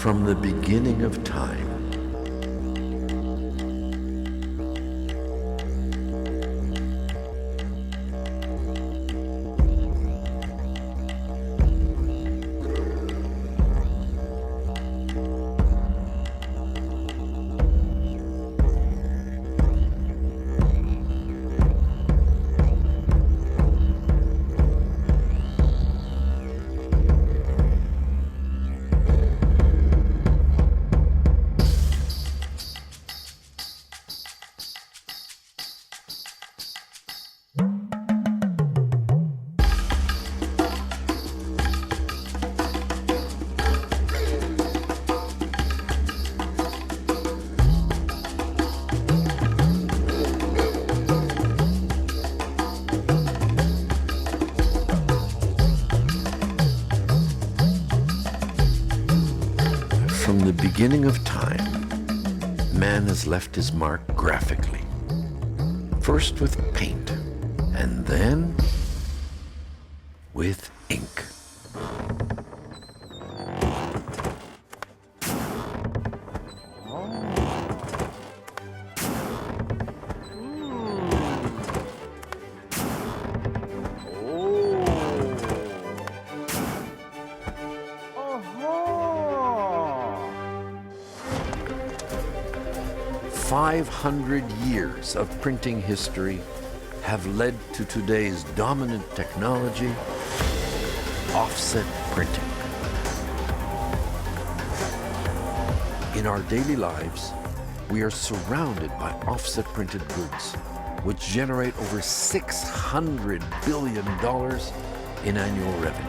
From the beginning of time, beginning of time, man has left his mark graphically. First with paint, and then with ink. Five 500 years of printing history have led to today's dominant technology, offset printing. In our daily lives, we are surrounded by offset printed goods, which generate over $600 billion in annual revenue.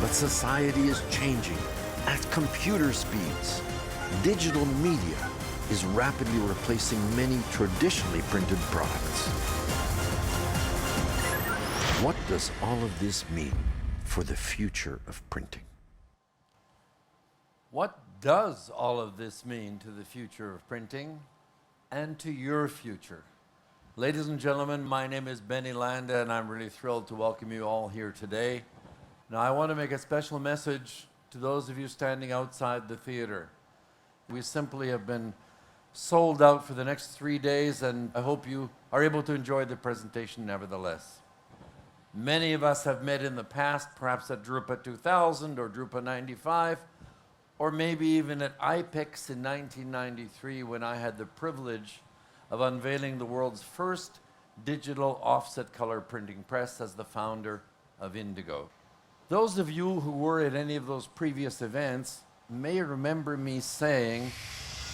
But society is changing at computer speeds. Digital media is rapidly replacing many traditionally printed products. What does all of this mean for the future of printing? What does all of this mean to the future of printing and to your future? Ladies and gentlemen, my name is Benny Landa, and I'm really thrilled to welcome you all here today. Now, I want to make a special message to those of you standing outside the theater. We simply have been sold out for the next 3 days, and I hope you are able to enjoy the presentation nevertheless. Many of us have met in the past, perhaps at Drupa 2000 or Drupa 95, or maybe even at IPEX in 1993 when I had the privilege of unveiling the world's first digital offset color printing press as the founder of Indigo. Those of you who were at any of those previous events may remember me saying,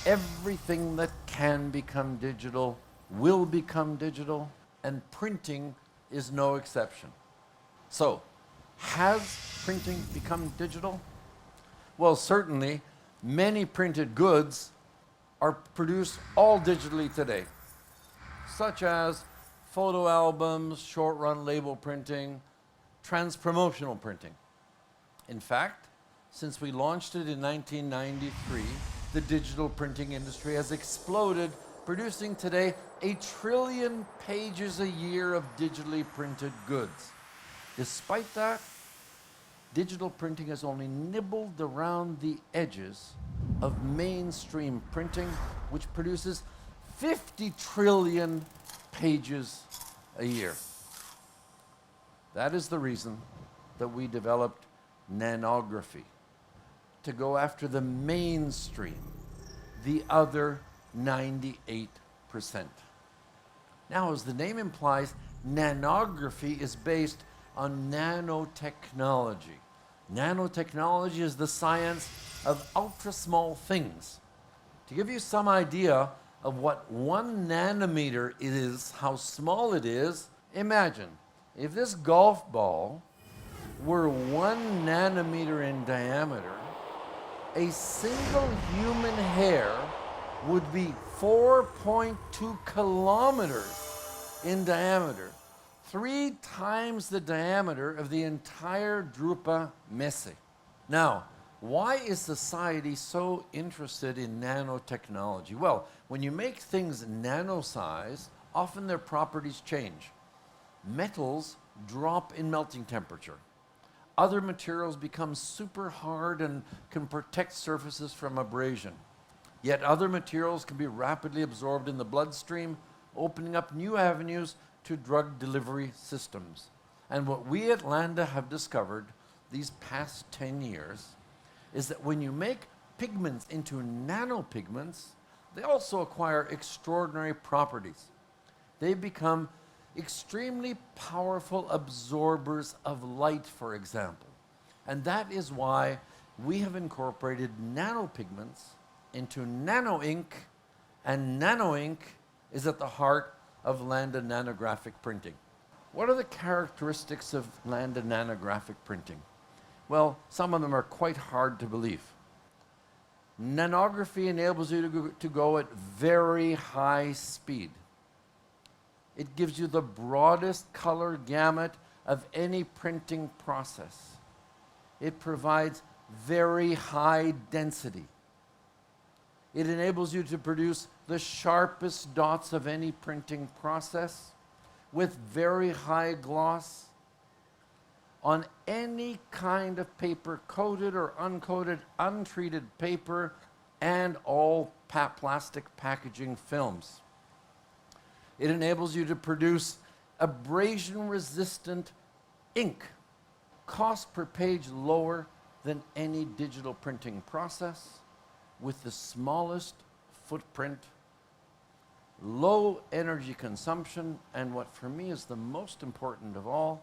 everything that can become digital will become digital, and printing is no exception. So, has printing become digital? Well, certainly, many printed goods are produced all digitally today, such as photo albums, short-run label printing, trans-promotional printing. In fact, since we launched it in 1993, the digital printing industry has exploded, producing today 1 trillion pages a year of digitally printed goods. Despite that, digital printing has only nibbled around the edges of mainstream printing, which produces 50 trillion pages a year. That is the reason that we developed nanography, to go after the mainstream, the other 98%. Now, as the name implies, nanography is based on nanotechnology. Nanotechnology is the science of ultra-small things. To give you some idea of what 1 nanometer is, how small it is, imagine if this golf ball were 1 nanometer in diameter, a single human hair would be 4.2 kilometers in diameter, 3 times the diameter of the entire drupa messe. Now, why is society so interested in nanotechnology? Well, when you make things nano-size, often their properties change. Metals drop in melting temperature. Other materials become super hard and can protect surfaces from abrasion. Yet other materials can be rapidly absorbed in the bloodstream, opening up new avenues to drug delivery systems. And what we at Landa have discovered these past 10 years is that when you make pigments into nanopigments, they also acquire extraordinary properties. They become extremely powerful absorbers of light, for example. And that is why we have incorporated nanopigments into nano ink, and nano ink is at the heart of Landa nanographic printing. What are the characteristics of Landa nanographic printing? Well, some of them are quite hard to believe. Nanography enables you to go at very high speed. It gives you the broadest color gamut of any printing process. It provides very high density. It enables you to produce the sharpest dots of any printing process with very high gloss on any kind of paper, coated or uncoated, untreated paper, and all plastic packaging films. It enables you to produce abrasion-resistant ink, cost per page lower than any digital printing process, with the smallest footprint, low energy consumption, and what for me is the most important of all,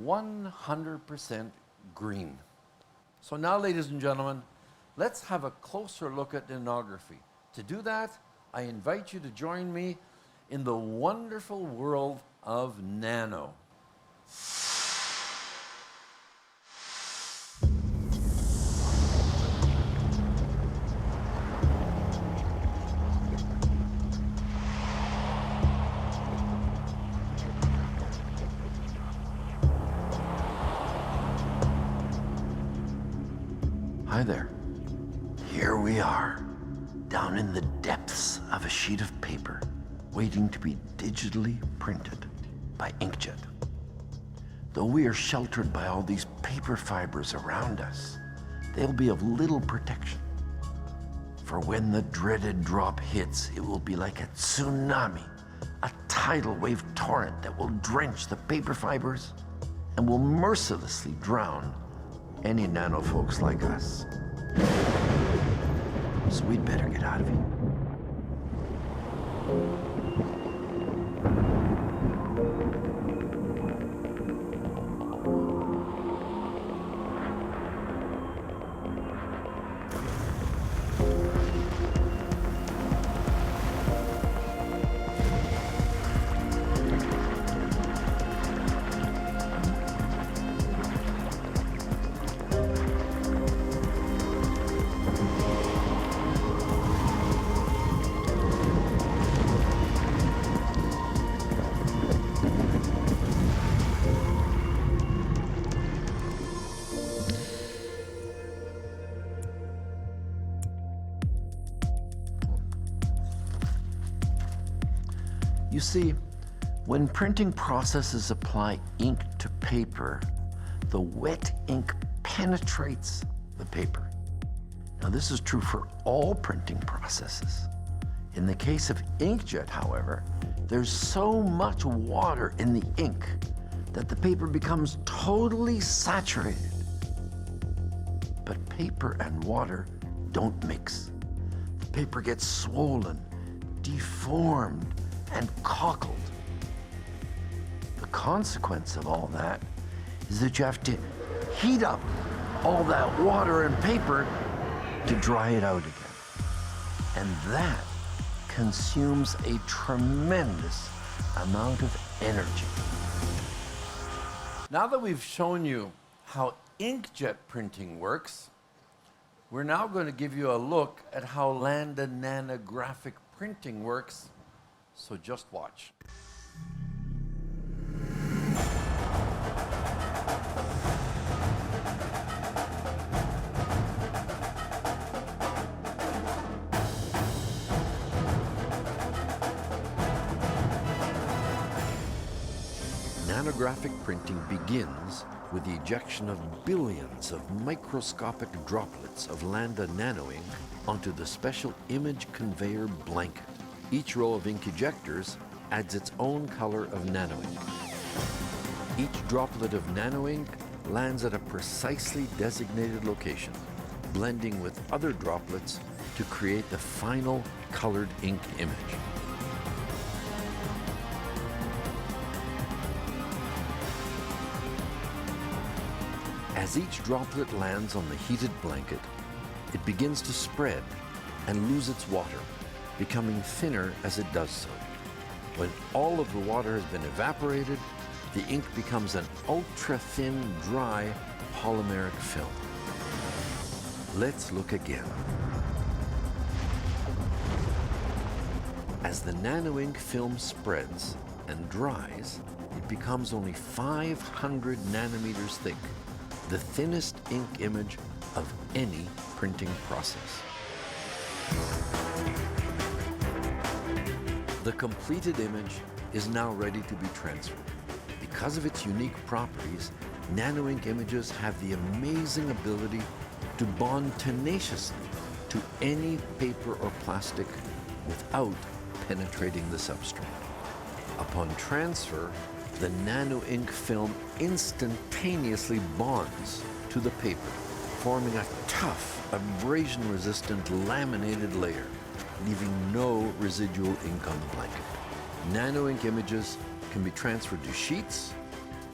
100% green. So now, ladies and gentlemen, let's have a closer look at nanography. To do that, I invite you to join me in the wonderful world of nano. Hi there. Here we are, down in the depths of a sheet of paper, waiting to be digitally printed by inkjet. Though we are sheltered by all these paper fibers around us, they'll be of little protection. For when the dreaded drop hits, it will be like a tsunami, a tidal wave torrent that will drench the paper fibers and will mercilessly drown any nano folks like us. So we'd better get out of here. You see, when printing processes apply ink to paper, the wet ink penetrates the paper. Now, this is true for all printing processes. In the case of inkjet, however, there's so much water in the ink that the paper becomes totally saturated. But paper and water don't mix. The paper gets swollen, deformed, and cockled. The consequence of all that is that you have to heat up all that water and paper to dry it out again. And that consumes a tremendous amount of energy. Now that we've shown you how inkjet printing works, we're now going to give you a look at how Landa nanographic printing works. So just watch. Nanographic printing begins with the ejection of billions of microscopic droplets of Landa Nano ink onto the special image conveyor blanket. Each row of ink ejectors adds its own color of nano ink. Each droplet of nano ink lands at a precisely designated location, blending with other droplets to create the final colored ink image. As each droplet lands on the heated blanket, it begins to spread and lose its water, becoming thinner as it does so. When all of the water has been evaporated, the ink becomes an ultra-thin, dry polymeric film. Let's look again. As the nano ink film spreads and dries, it becomes only 500 nanometers thick, the thinnest ink image of any printing process. The completed image is now ready to be transferred. Because of its unique properties, nano ink images have the amazing ability to bond tenaciously to any paper or plastic without penetrating the substrate. Upon transfer, the nano ink film instantaneously bonds to the paper, forming a tough, abrasion-resistant laminated layer, leaving no residual ink on the blanket. Nano ink images can be transferred to sheets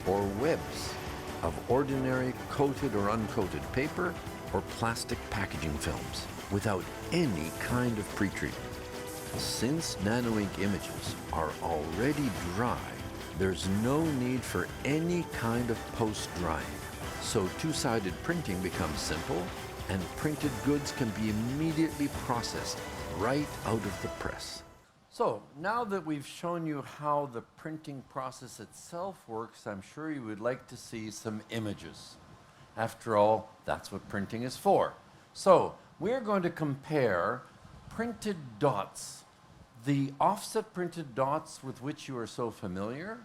or webs of ordinary coated or uncoated paper or plastic packaging films without any kind of pretreatment. Since nano ink images are already dry, there's no need for any kind of post-drying. So two-sided printing becomes simple, and printed goods can be immediately processed right out of the press. So now that we've shown you how the printing process itself works, I'm sure you would like to see some images. After all, that's what printing is for. So we're going to compare printed dots the offset printed dots with which you are so familiar,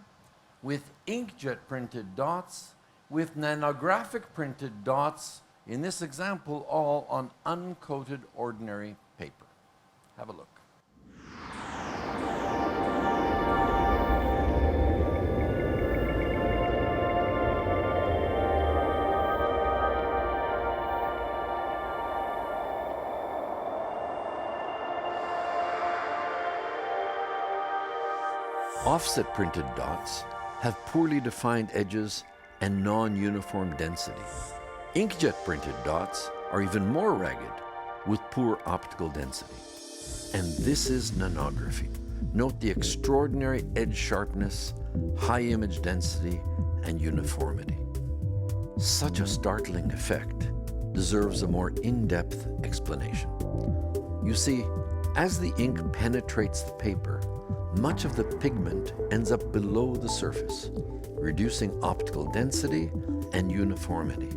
with inkjet printed dots, with nanographic printed dots, in this example, all on uncoated ordinary paper. Have a look. Offset printed dots have poorly defined edges and non-uniform density. Inkjet printed dots are even more ragged with poor optical density. And this is nanography. Note the extraordinary edge sharpness, high image density, and uniformity. Such a startling effect deserves a more in-depth explanation. You see, as the ink penetrates the paper, much of the pigment ends up below the surface, reducing optical density and uniformity.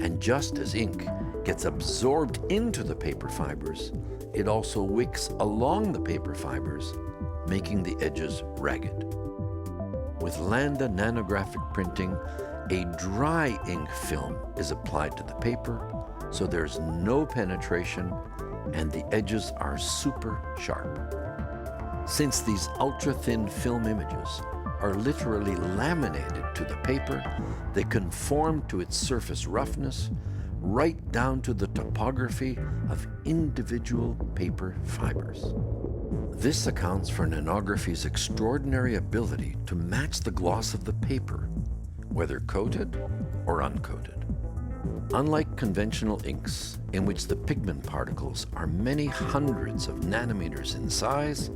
And just as ink gets absorbed into the paper fibers, it also wicks along the paper fibers, making the edges ragged. With Landa nanographic printing, a dry ink film is applied to the paper, so there's no penetration and the edges are super sharp. Since these ultra-thin film images are literally laminated to the paper, they conform to its surface roughness, right down to the topography of individual paper fibers. This accounts for nanography's extraordinary ability to match the gloss of the paper, whether coated or uncoated. Unlike conventional inks, in which the pigment particles are many hundreds of nanometers in size,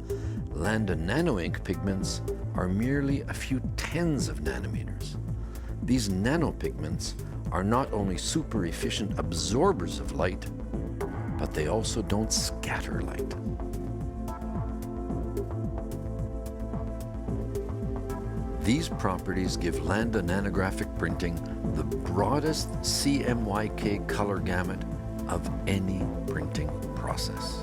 Landa nano ink pigments are merely a few tens of nanometers. These nanopigments are not only super efficient absorbers of light, but they also don't scatter light. These properties give Landa nanographic printing the broadest CMYK color gamut of any printing process.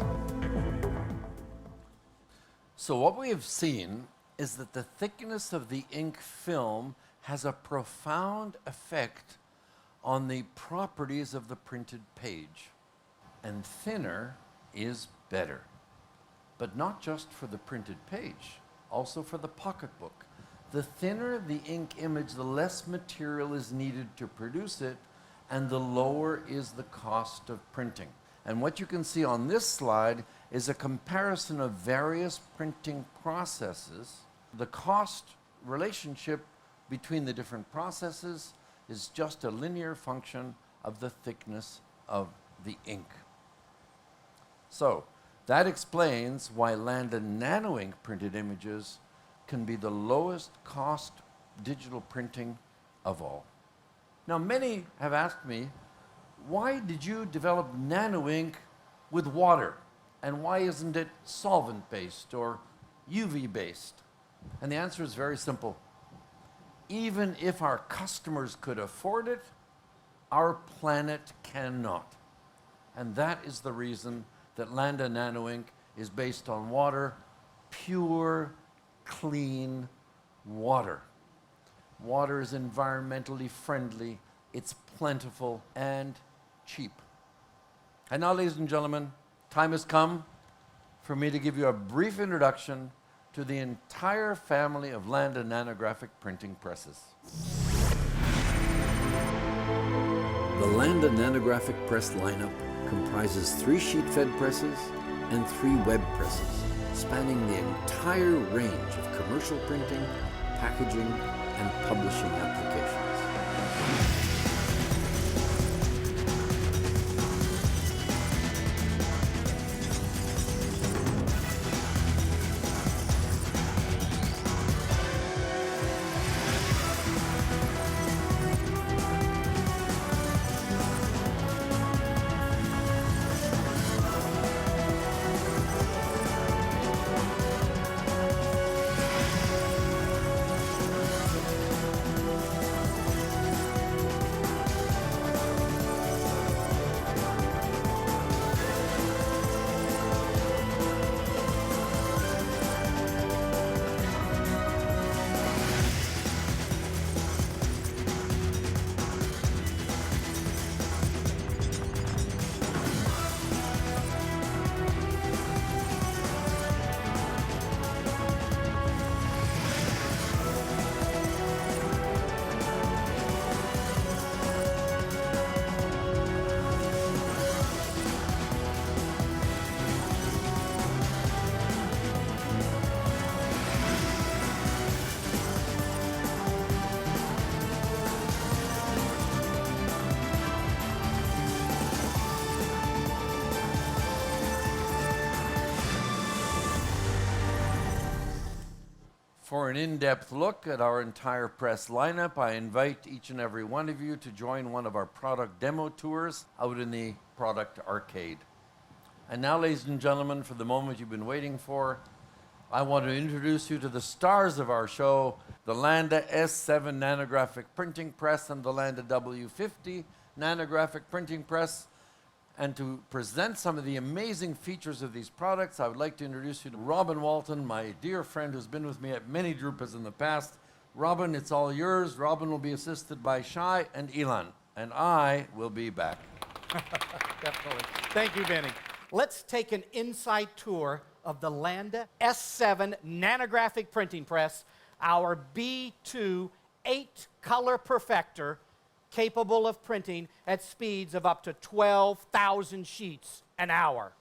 So what we have seen is that the thickness of the ink film has a profound effect on the properties of the printed page. And thinner is better. But not just for the printed page, also for the pocketbook. The thinner the ink image, the less material is needed to produce it, and the lower is the cost of printing. And what you can see on this slide is a comparison of various printing processes. The cost relationship between the different processes is just a linear function of the thickness of the ink. So that explains why Landa nano ink printed images can be the lowest cost digital printing of all. Now, many have asked me, why did you develop nano ink with water? And why isn't it solvent-based or UV-based? And the answer is very simple. Even if our customers could afford it, our planet cannot. And that is the reason that Landa nano ink is based on water, pure, clean water. Water is environmentally friendly, it's plentiful and cheap. And now, ladies and gentlemen, time has come for me to give you a brief introduction to the entire family of Landa nanographic printing presses. The Landa nanographic press lineup comprises 3 sheet-fed presses and 3 web presses, spanning the entire range of commercial printing, packaging, and publishing applications. For an in-depth look at our entire press lineup, I invite each and every one of you to join one of our product demo tours out in the product arcade. And now, ladies and gentlemen, for the moment you've been waiting for, I want to introduce you to the stars of our show, the Landa S7 nanographic printing press and the Landa W50 nanographic printing press. And to present some of the amazing features of these products, I would like to introduce you to Robin Walton, my dear friend who's been with me at many drupas in the past. Robin, it's all yours. Robin will be assisted by Shai and Ilan, and I will be back. Definitely. Thank you, Benny. Let's take an inside tour of the Landa S7 nanographic printing press, our B2 8-color perfector, capable of printing at speeds of up to 12,000 sheets an hour.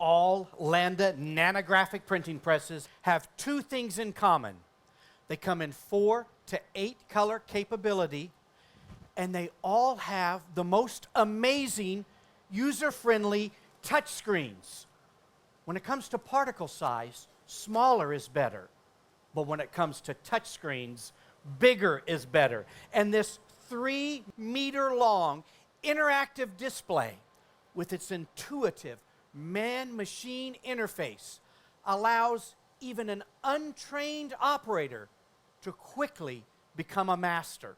All Landa nanographic printing presses have two things in common. They come in 4 to 8 color capability, and they all have the most amazing user-friendly touchscreens. When it comes to particle size, smaller is better. But when it comes to touchscreens, bigger is better. And this 3-meter-long interactive display with its intuitive man-machine interface allows even an untrained operator to quickly become a master.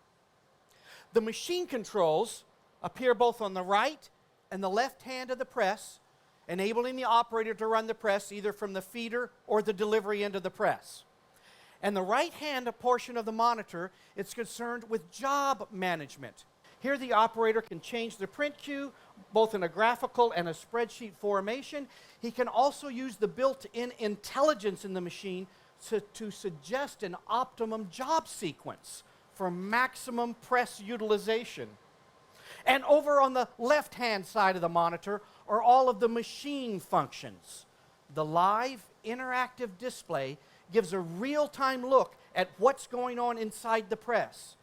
The machine controls appear both on the right and the left hand of the press, enabling the operator to run the press either from the feeder or the delivery end of the press. And the right-hand portion of the monitor is concerned with job management. Here the operator can change the print queue both in a graphical and a spreadsheet formation. He can also use the built-in intelligence in the machine to suggest an optimum job sequence for maximum press utilization. And over on the left-hand side of the monitor are all of the machine functions. The live interactive display gives a real-time look at what's going on inside the press.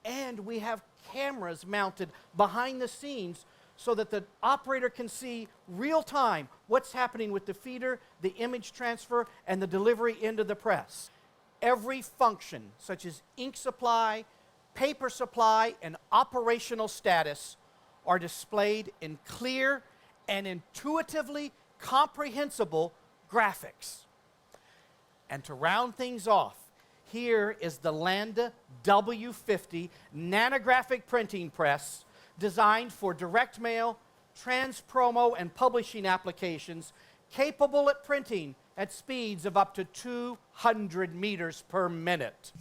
And we have cameras mounted behind the scenes so that the operator can see real-time what's happening with the feeder, the image transfer, and the delivery into the press. Every function, such as ink supply, paper supply, and operational status, are displayed in clear and intuitively comprehensible graphics. And to round things off, here is the Landa W50 nanographic printing press designed for direct mail, trans-promo, and publishing applications, capable at printing at speeds of up to 200 meters per minute.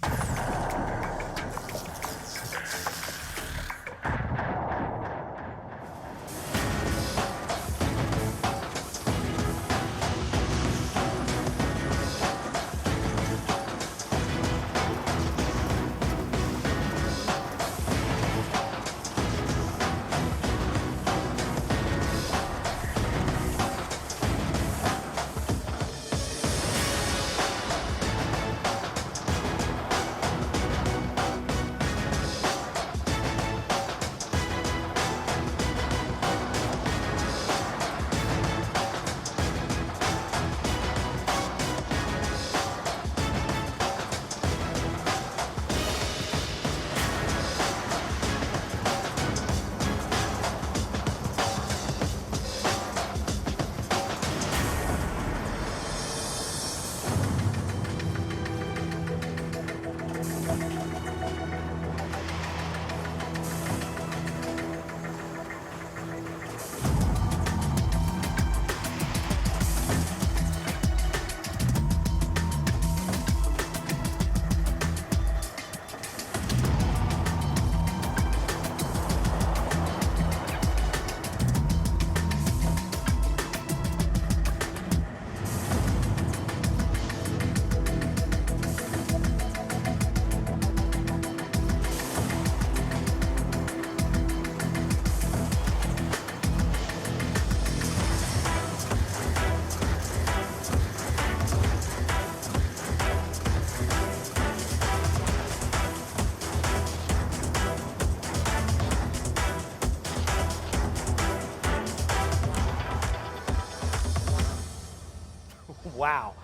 Wow.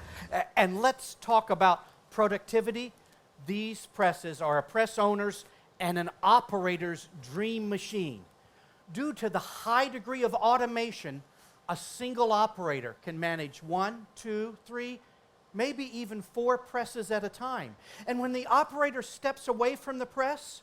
And let's talk about productivity. These presses are a press owner's and an operator's dream machine. Due to the high degree of automation, a single operator can manage 1, 2, 3, maybe even 4 presses at a time. And when the operator steps away from the press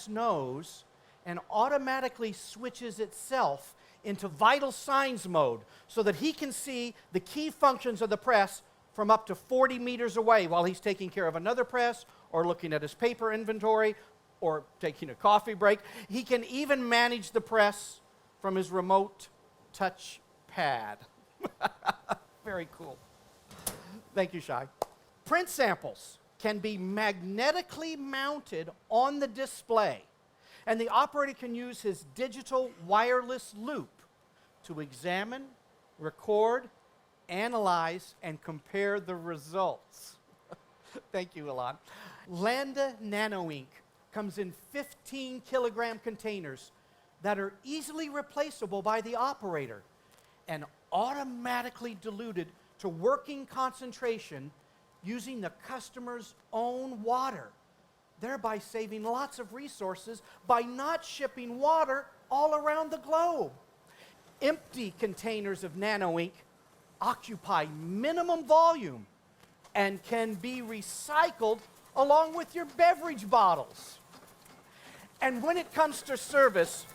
knows and automatically switches itself into vital signs mode so that he can see the key functions of the press from up to 40 meters away while he's taking care of another press or looking at his paper inventory or taking a coffee break. He can even manage the press from his remote touch pad. Very cool. Thank you, Shai. Print samples can be magnetically mounted on the display, and the operator can use his digital wireless loop to examine, record, analyze, and compare the results. Thank you, Ilan. Landa Nano ink comes in 15-kilogram containers that are easily replaceable by the operator and automatically diluted to working concentration using the customer's own water, thereby saving lots of resources by not shipping water all around the globe. Empty containers of nano ink occupy minimum volume and can be recycled along with your beverage bottles. And when it comes to service,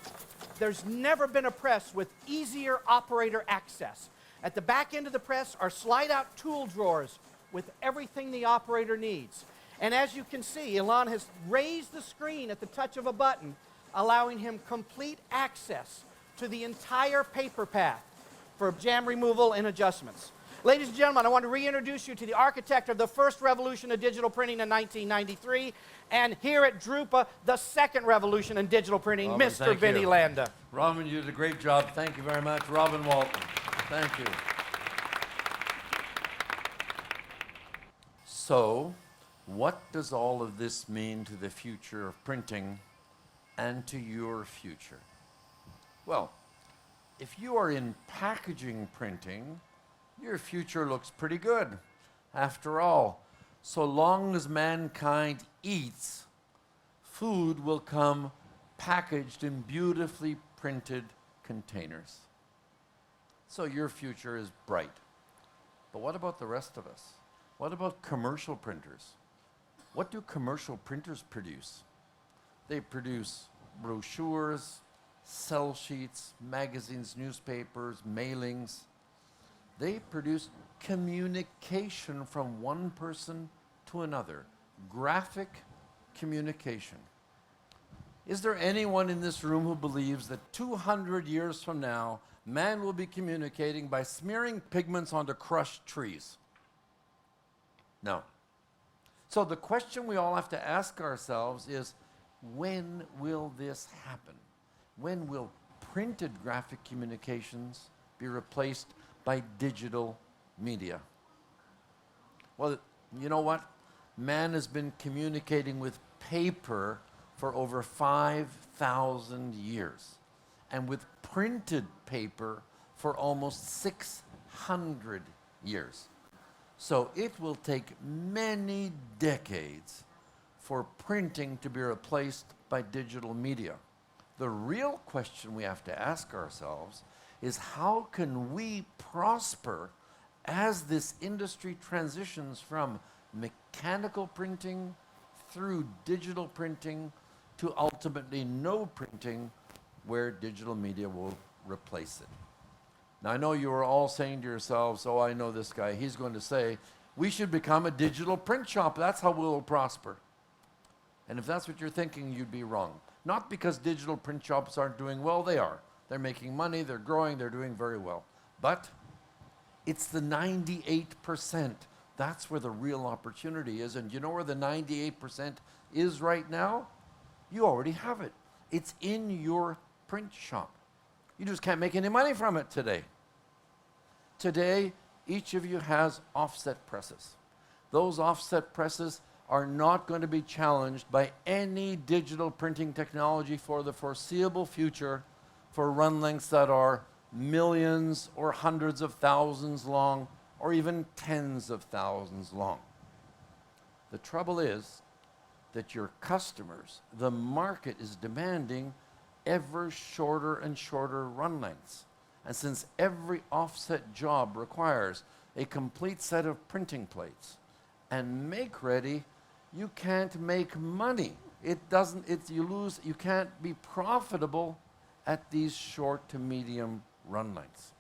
there's never been a press with easier operator access. At the back end of the press are slide-out tool drawers with everything the operator needs. And as you can see, Ilan has raised the screen at the touch of a button, allowing him complete access to the entire paper path for jam removal and adjustments. Ladies and gentlemen, I want to reintroduce you to the architect of the first revolution of digital printing in 1993, and here at drupa, the second revolution in digital printing, Robin, Mr. Vinny Landa. Robin, you did a great job. Thank you very much. Robin Walton. Thank you. So, what does all of this mean to the future of printing and to your future? Well, if you are in packaging printing, your future looks pretty good. After all, so long as mankind eats, food will come packaged in beautifully printed containers. So your future is bright. But what about the rest of us? What about commercial printers? What do commercial printers produce? They produce brochures, sell sheets, magazines, newspapers, mailings. They produce communication from one person to another. Graphic communication. Is there anyone in this room who believes that 200 years from now, man will be communicating by smearing pigments onto crushed trees? No. So the question we all have to ask ourselves is, when will this happen? When will printed graphic communications be replaced by digital media? Well, you know what? Man has been communicating with paper for over 5,000 years, and with printed paper for almost 600 years. So it will take many decades for printing to be replaced by digital media. The real question we have to ask ourselves is, how can we prosper as this industry transitions from mechanical printing through digital printing to ultimately no printing, where digital media will replace it. Now, I know you are all saying to yourselves, oh, I know this guy, he's going to say, we should become a digital print shop. That's how we'll prosper. And if that's what you're thinking, you'd be wrong. Not because digital print shops aren't doing well, they are. They're making money, they're growing, they're doing very well. But it's the 98%. That's where the real opportunity is. And you know where the 98% is right now? You already have it. It's in your print shop. You just can't make any money from it today. Today, each of you has offset presses. Those offset presses are not going to be challenged by any digital printing technology for the foreseeable future for run lengths that are millions or hundreds of thousands long, or even tens of thousands long. The trouble is that your customers, the market, is demanding ever shorter and shorter run lengths. And since every offset job requires a complete set of printing plates and make ready, you can't make money. You can't be profitable at these short to medium run lengths.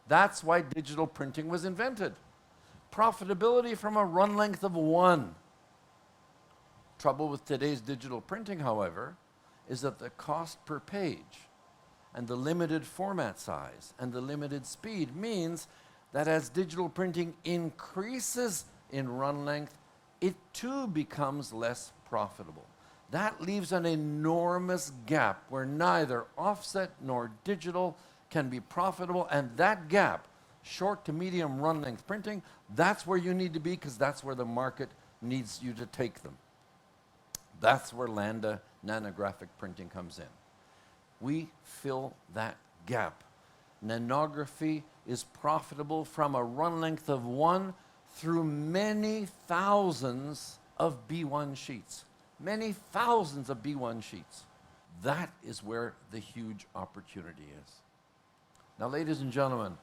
That's why digital printing was invented. Profitability from a run length of 1. Trouble with today's digital printing, however, is that the cost per page and the limited format size and the limited speed means that as digital printing increases in run length, it too becomes less profitable. That leaves an enormous gap where neither offset nor digital can be profitable, and that gap, short to medium run length printing, that's where you need to be, because that's where the market needs you to take them. That's where Landa nanographic printing comes in. We fill that gap. Nanography is profitable from a run length of 1 through many thousands of B1 sheets. Many thousands of B1 sheets. That is where the huge opportunity is. Now, ladies and gentlemen,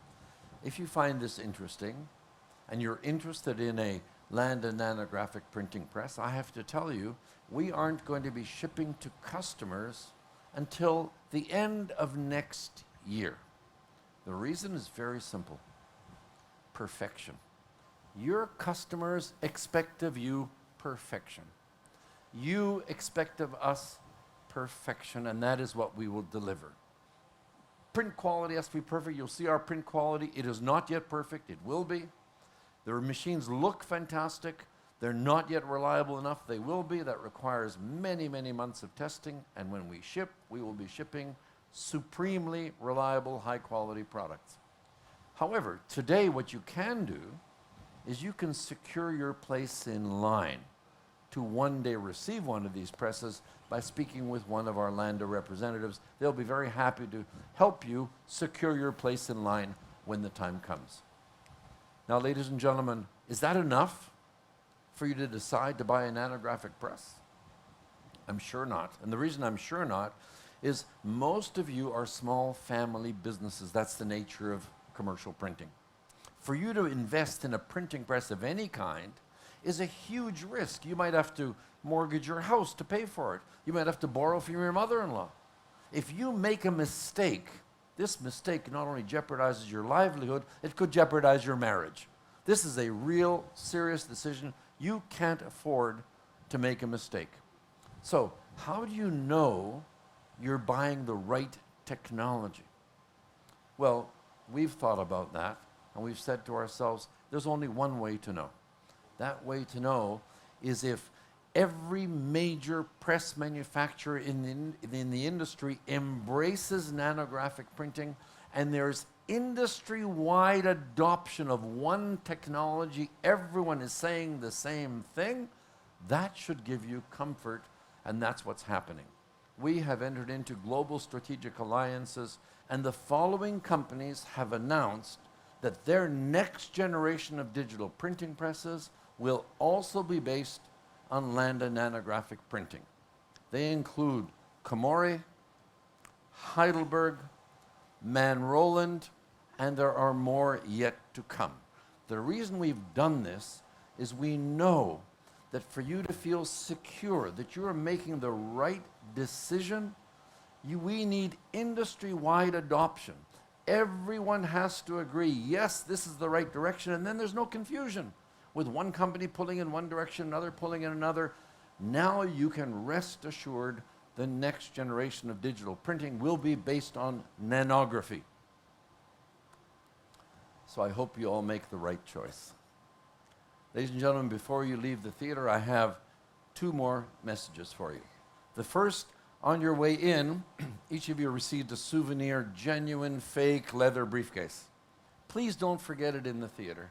if you find this interesting and you're interested in a Landa nanographic printing press, I have to tell you, we aren't going to be shipping to customers until the end of next year. The reason is very simple. Perfection. Your customers expect of you perfection. You expect of us perfection, and that is what we will deliver. Print quality has to be perfect. You'll see our print quality. It is not yet perfect. It will be. The machines look fantastic. They're not yet reliable enough. They will be. That requires many, many months of testing. And when we ship, we will be shipping supremely reliable, high-quality products. However, today what you can do is you can secure your place in line to one day receive one of these presses by speaking with one of our Landa representatives. They'll be very happy to help you secure your place in line when the time comes. Now, ladies and gentlemen, is that enough for you to decide to buy a nanographic press? I'm sure not. And the reason I'm sure not is most of you are small family businesses. That's the nature of commercial printing. For you to invest in a printing press of any kind is a huge risk. You might have to mortgage your house to pay for it. You might have to borrow from your mother-in-law. If you make a mistake, this mistake not only jeopardizes your livelihood, it could jeopardize your marriage. This is a real serious decision. You can't afford to make a mistake. So, how do you know you're buying the right technology? Well, we've thought about that, and we've said to ourselves, there's only one way to know. That way to know is if every major press manufacturer in the industry embraces nanographic printing, and there's industry-wide adoption of one technology, everyone is saying the same thing, that should give you comfort, and that's what's happening. We have entered into global strategic alliances, and the following companies have announced that their next generation of digital printing presses will also be based on Landa nanographic printing. They include Komori, Heidelberg, Man Roland, and there are more yet to come. The reason we've done this is we know that for you to feel secure that you are making the right decision, we need industry-wide adoption. Everyone has to agree, yes, this is the right direction, and then there's no confusion with one company pulling in one direction, another pulling in another. Now you can rest assured the next generation of digital printing will be based on nanography. So I hope you all make the right choice. Ladies and gentlemen, before you leave the theater, I have two more messages for you. The first, on your way in, each of you received a souvenir, genuine, fake leather briefcase. Please don't forget it in the theater.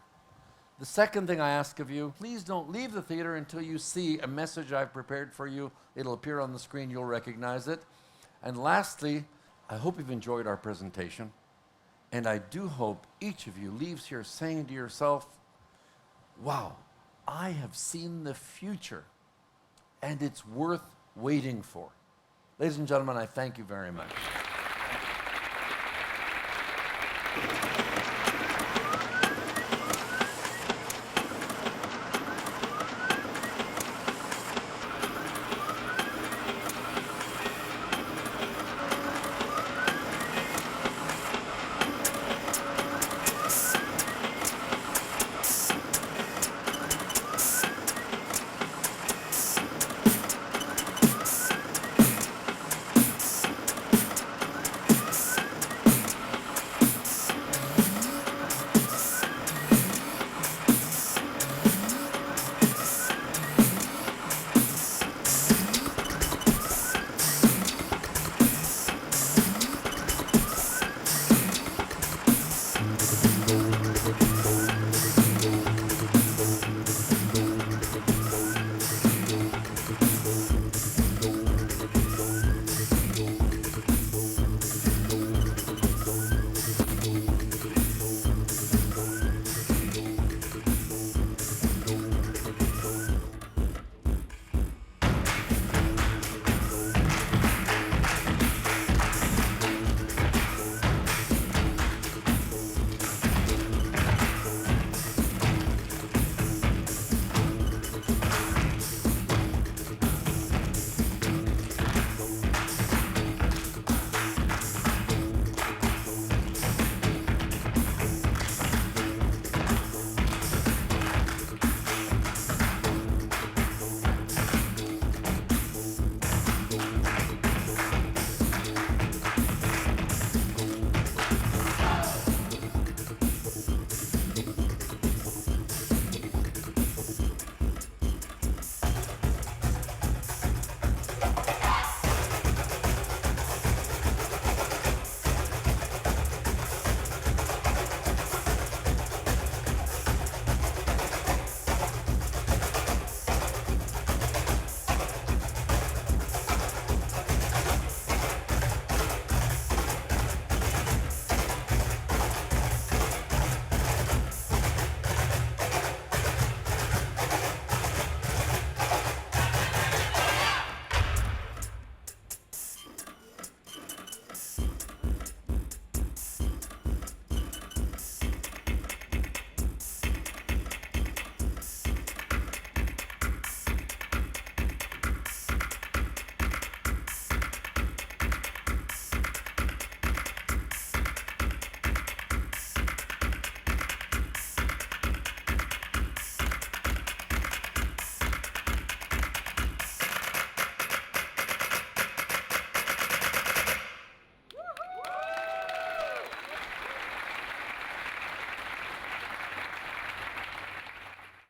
The second thing I ask of you, please don't leave the theater until you see a message I've prepared for you. It'll appear on the screen, you'll recognize it. And lastly, I hope you've enjoyed our presentation. And I do hope each of you leaves here saying to yourself, wow, I have seen the future, and it's worth waiting for. Ladies and gentlemen, I thank you very much.